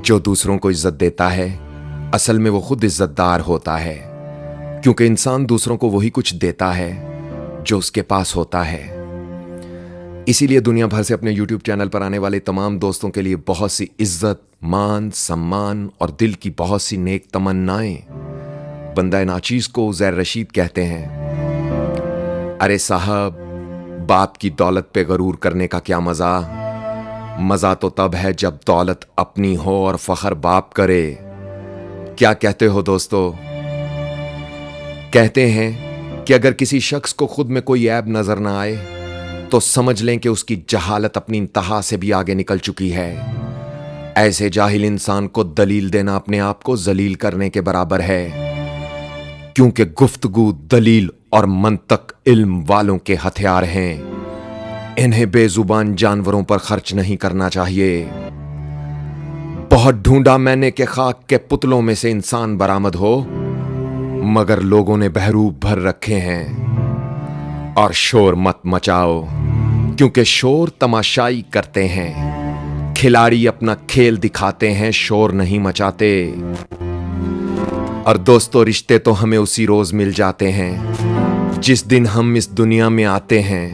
जो दूसरों को इज्जत देता है असल में वो खुद इज्जतदार होता है, क्योंकि इंसान दूसरों को वही कुछ देता है जो उसके पास होता है। इसीलिए दुनिया भर से अपने YouTube चैनल पर आने वाले तमाम दोस्तों के लिए बहुत सी इज्जत, मान, सम्मान और दिल की बहुत सी नेक तमन्नाएं। बंदा नाचीज को उज़ैर रशीद कहते हैं, अरे साहब, बाप की दौलत पे गरूर करने का क्या मजा। मजा तो तब है जब दौलत अपनी हो और फख्र बाप करे। क्या कहते हो दोस्तों? कहते हैं कि अगर किसी शख्स को खुद में कोई ऐब नजर ना आए तो समझ लें कि उसकी जहालत अपनी इंतहा से भी आगे निकल चुकी है। ऐसे जाहिल इंसान को दलील देना अपने आप को जलील करने के बराबर है, क्योंकि गुफ्तगू, दलील और मंतक इल्म वालों के हथियार हैं। इन्हें बेजुबान जानवरों पर खर्च नहीं करना चाहिए। बहुत ढूंढा मैंने कि खाक के पुतलों में से इंसान बरामद हो, मगर लोगों ने बहरूप भर रखे हैं। और शोर मत मचाओ, क्योंकि शोर तमाशाई करते हैं। खिलाड़ी अपना खेल दिखाते हैं, शोर नहीं मचाते। और दोस्तों, रिश्ते तो हमें उसी रोज मिल जाते हैं जिस दिन हम इस दुनिया में आते हैं,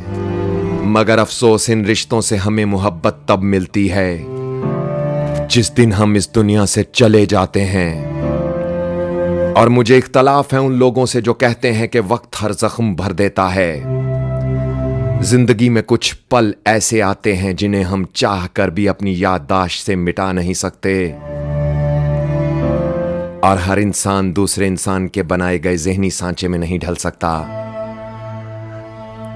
मगर अफसोस इन रिश्तों से हमें मोहब्बत तब मिलती है जिस दिन हम इस दुनिया से चले जाते हैं। और मुझे इख्तलाफ है उन लोगों से जो कहते हैं कि वक्त हर जख्म भर देता है। जिंदगी में कुछ पल ऐसे आते हैं जिन्हें हम चाह कर भी अपनी याददाश्त से मिटा नहीं सकते। और हर इंसान दूसरे इंसान के बनाए गए ज़हनी सांचे में नहीं ढल सकता।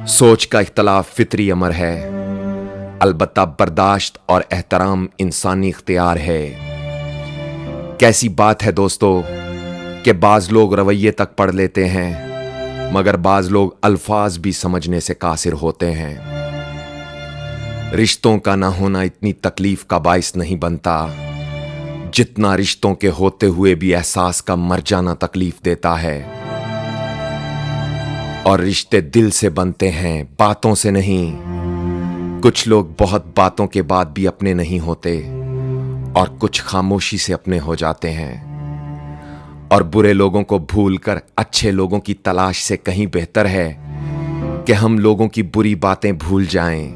सोच का इख्तलाफ फितरी अमर है, अलबत्ता बर्दाश्त और एहतराम इंसानी इख्तियार है। कैसी बात है दोस्तों कि बाज लोग रवैये तक पढ़ लेते हैं, मगर बाज लोग अल्फाज भी समझने से कासिर होते हैं। रिश्तों का ना होना इतनी तकलीफ का बाइस नहीं बनता जितना रिश्तों के होते हुए भी एहसास का मर जाना तकलीफ देता है। और रिश्ते दिल से बनते हैं, बातों से नहीं। कुछ लोग बहुत बातों के बाद भी अपने नहीं होते और कुछ खामोशी से अपने हो जाते हैं। और बुरे लोगों को भूलकर अच्छे लोगों की तलाश से कहीं बेहतर है कि हम लोगों की बुरी बातें भूल जाएं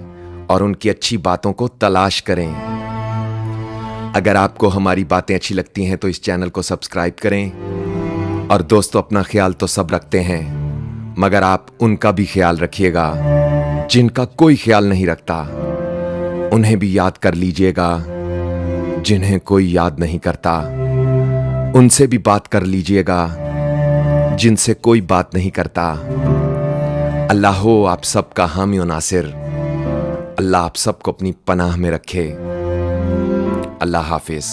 और उनकी अच्छी बातों को तलाश करें। अगर आपको हमारी बातें अच्छी लगती हैं तो इस चैनल को सब्सक्राइब करें। और दोस्तों, अपना ख्याल तो सब रखते हैं, मगर आप उनका भी ख्याल रखिएगा जिनका कोई ख्याल नहीं रखता। उन्हें भी याद कर लीजिएगा जिन्हें कोई याद नहीं करता। उनसे भी बात कर लीजिएगा जिनसे कोई बात नहीं करता। अल्लाह हो आप सबका हामी और नासिर। अल्लाह आप सबको अपनी पनाह में रखे। अल्लाह हाफिज।